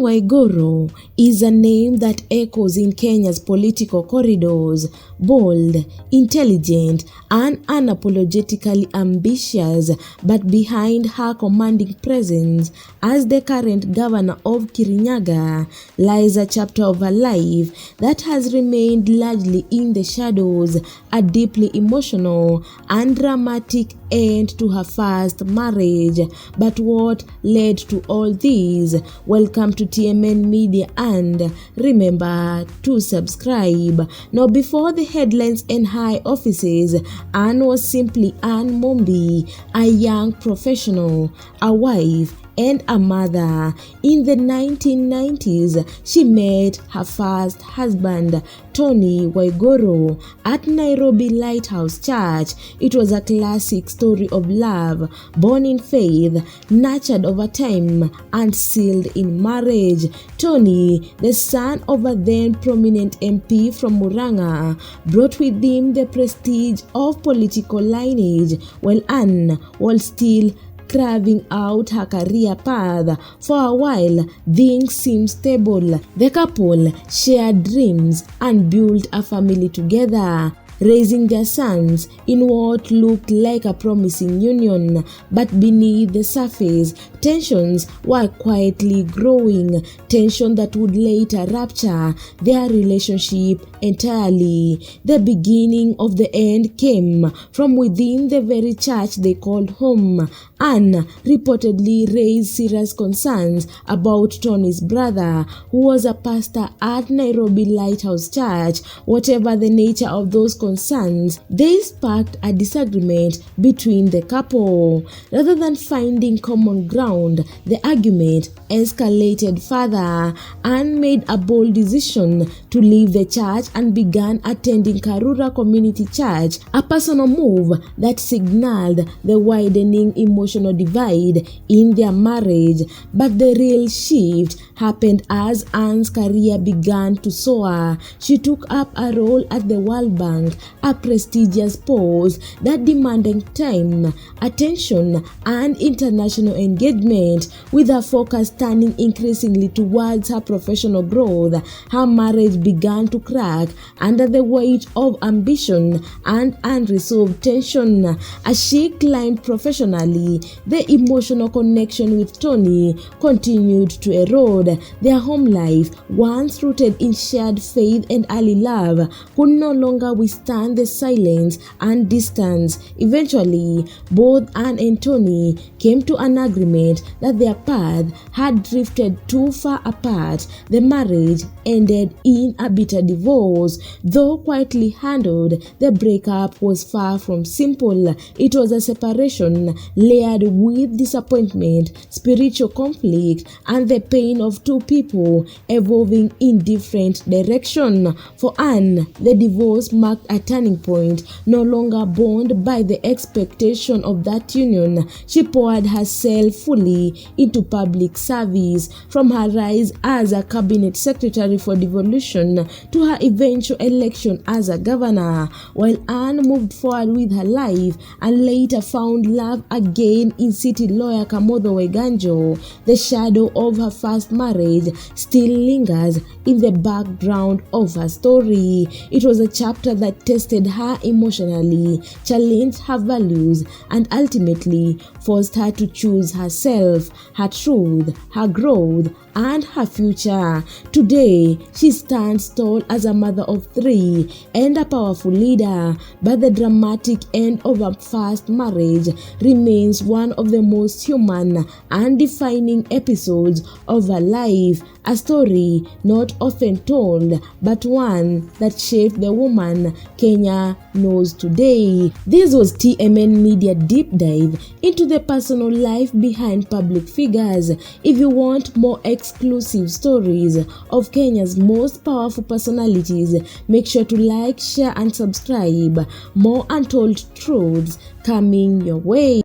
Waiguru is a name that echoes in Kenya's political corridors, bold, intelligent, and unapologetically ambitious, but behind her commanding presence as the current Governor of Kirinyaga lies a chapter of her life that has remained largely in the shadows, a deeply emotional and dramatic end to her first marriage. But what led to all this? Welcome to TMN Media and remember to subscribe. Now, before the headlines and high offices, Anne was simply Anne Mombi, a young professional, a wife, and a mother. In the 1990s, she met her first husband, Tony Waiguru, at Nairobi Lighthouse Church. It was a classic story of love, born in faith, nurtured over time, and sealed in marriage. Tony, the son of a then prominent MP from Murang'a, brought with him the prestige of political lineage, while Anne was still carving out her career path. For a while, things seemed stable. The couple shared dreams and built a family together, raising their sons in what looked like a promising union. But beneath the surface, tensions were quietly growing, tension that would later rupture their relationship entirely. The beginning of the end came from within the very church they called home. Anne reportedly raised serious concerns about Tony's brother, who was a pastor at Nairobi Lighthouse Church. Whatever the nature of those concerns, they sparked a disagreement between the couple. Rather than finding common ground, the argument escalated further. Anne made a bold decision to leave the church and began attending Karura Community Church, a personal move that signaled the widening emotional divide in their marriage. But the real shift happened as Anne's career began to soar. She took up a role at the World Bank, a prestigious post that demanded time, attention, and international engagement. With her focus turning increasingly towards her professional growth, her marriage began to crack under the weight of ambition and unresolved tension. As she climbed professionally, the emotional connection with Tony continued to erode. Their home life, once rooted in shared faith and early love, could no longer withstand the silence and distance. Eventually, both Anne and Tony came to an agreement that their path had drifted too far apart. The marriage ended in a bitter divorce. Though quietly handled, the breakup was far from simple. It was a separation layered with disappointment, spiritual conflict, and the pain of two people evolving in different directions. For Anne, the divorce marked a turning point. No longer bound by the expectation of that union, she poured herself fully into public service. From her rise as a cabinet secretary for devolution to her eventual election as a governor, while Anne moved forward with her life and later found love again in city lawyer Kamodho Weganjo, the shadow of her first marriage still lingers in the background of her story. It was a chapter that tested her emotionally, challenged her values, and ultimately forced her to choose herself, her truth, her growth, and her future. Today, she stands tall as a mother of three and a powerful leader, but the dramatic end of her first marriage remains one of the most human and defining episodes of her life, a story not often told, but one that shaped the woman Kenya knows today. This was TMN Media Deep Dive into the personal life behind public figures. If you want more exclusive stories of Kenya's most powerful personalities, make sure to like, share, and subscribe. More untold truths coming your way.